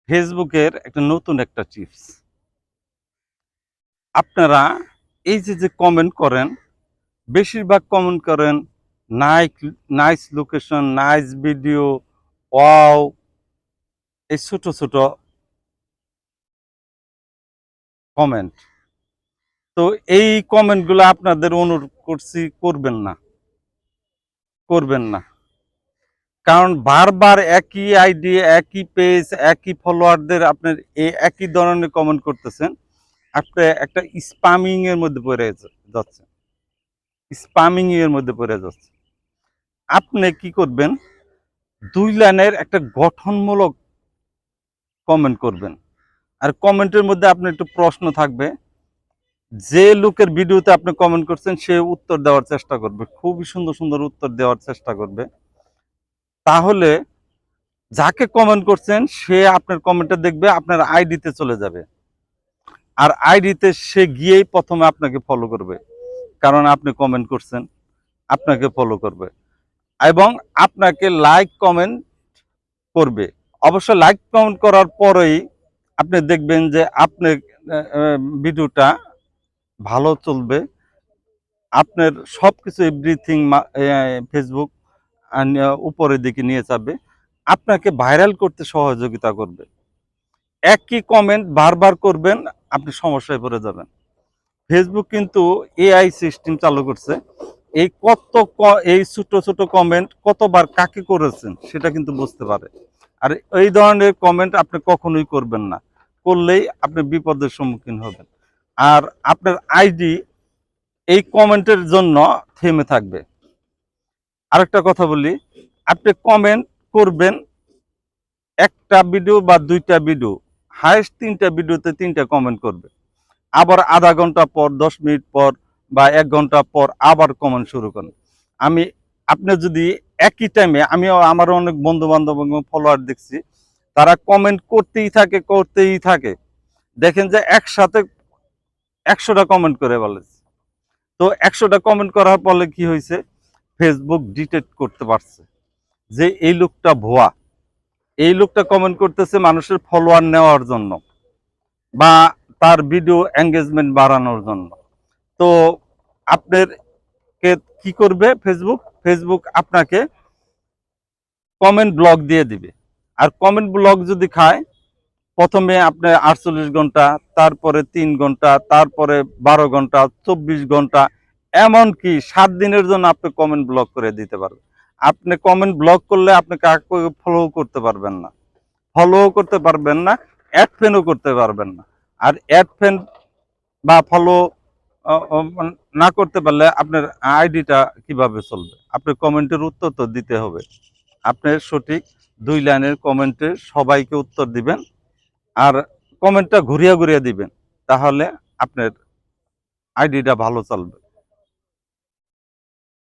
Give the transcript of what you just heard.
ফেসবুকের একটা নতুন একটা টিপস। আপনারা এই যে কমেন্ট করেন, বেশিরভাগ কমেন্ট করেন নাইক nice location, nice video, wow, এই ছোট কমেন্ট। তো এই কমেন্টগুলো আপনাদের অনুরোধ করছি করবেন না। কারণ বারবার একই আইডি, একই পেজ, একই ফলোয়ারদের আপনার এই একই ধরনের কমেন্ট করতেছেন। আপনি একটা স্প্যামিং এর মধ্যে পড়ে যাচ্ছেন। আপনি কি করবেন? ২ লাইনের একটা গঠনমূলক কমেন্ট করবেন। আর কমেন্টের মধ্যে আপনার একটু প্রশ্ন থাকবে। যে লোকের ভিডিওতে আপনি কমেন্ট করছেন সে উত্তর দেওয়ার চেষ্টা করবে। খুবই সুন্দর উত্তর দেওয়ার চেষ্টা করবে। তাহলে যাকে কমেন্ট করছেন সে আপনার কমেন্টটা দেখবে, আপনার আইডিতে চলে যাবে। আর আইডিতে সে গিয়েই ১ম এ আপনাকে ফলো করবে। কারণ আপনি কমেন্ট করছেন, আপনাকে ফলো করবে এবং আপনাকে লাইক কমেন্ট করবে। অবশ্য লাইক কমেন্ট করার পরেই আপনি দেখবেন যে আপনার ভিডিওটা ভালো চলবে। আপনার সবকিছু এভরিথিং ফেসবুক উপরের দিকে নিয়ে যাবে। আপনাকে ভাইরাল করতে সহযোগিতা করবে। একই কমেন্ট বারবার করবেন, আপনি সমস্যায় পড়ে যাবেন। ফেসবুক কিন্তু এআই সিস্টেম চালু করছে। এই এই ছোট কমেন্ট কতবার কাকে করেছেন সেটা কিন্তু বুঝতে পারে। আর এই ধরনের কমেন্ট আপনি কখনোই করবেন না। করলেই আপনি বিপদের সম্মুখীন হবেন। আর আপনার আইডি এই কমেন্টের জন্য থেমে থাকবে। আরেকটা কথা বলি, আপনি কমেন্ট করবেন একটা ভিডিও বা ২টা ভিডিও, হাইয়েস্ট ৩টা ভিডিওতে ৩টা কমেন্ট করবে। আবার আধা ঘন্টা পর, ১০ মিনিট পর বা ১ ঘন্টা পর আবার কমেন্ট শুরু করেন। আপনি যদি একই টাইমে, আমারও অনেক বন্ধু-বান্ধব এবং ফলোয়ার দেখছি, তারা কমেন্ট করতেই থাকে। দেখেন যে একসাথে ১০০টা কমেন্ট করে ফেলেছে। তো ১০০টা কমেন্ট করার ফলে কি হয়েছে? ফেসবুক ডিটেক্ট করতে পারছে যে এই লোকটা ভুয়া। এই লোকটা কমেন্ট করতেছে মানুষের ফলোয়ার নেওয়ার জন্য বা তার ভিডিও এঙ্গেজমেন্ট বাড়ানোর জন্য। তো আপনার কি করবে ফেসবুক আপনাকে কমেন্ট ব্লক দিয়ে দিবে। আর কমেন্ট ব্লক যদি খায়, প্রথমে আপনি ৪৮ ঘন্টা, তারপরে ৩ ঘন্টা, তারপরে ১২ ঘন্টা, ২৪ ঘন্টা, এমনকি ৭ দিনের জন্য আপনি কমেন্ট ব্লক করে দিতে পারবেন। আপনি কমেন্ট ব্লক করলে আপনি কাউকে ফলো করতে পারবেন না, অ্যাড ফ্রেন্ডও করতে পারবেন না। আর অ্যাড ফ্রেন্ড বা ফলো না করতে পারলে আপনার আইডিটা কিভাবে চলবে? আপনার কমেন্টের উত্তর তো দিতে হবে। আপনি সঠিক ২ লাইনের কমেন্টে সবাইকে উত্তর দিবেন। আর কমেন্টটা ঘুরিয়ে দিবেন। তাহলে আপনার আইডিটা ভালো চলবে।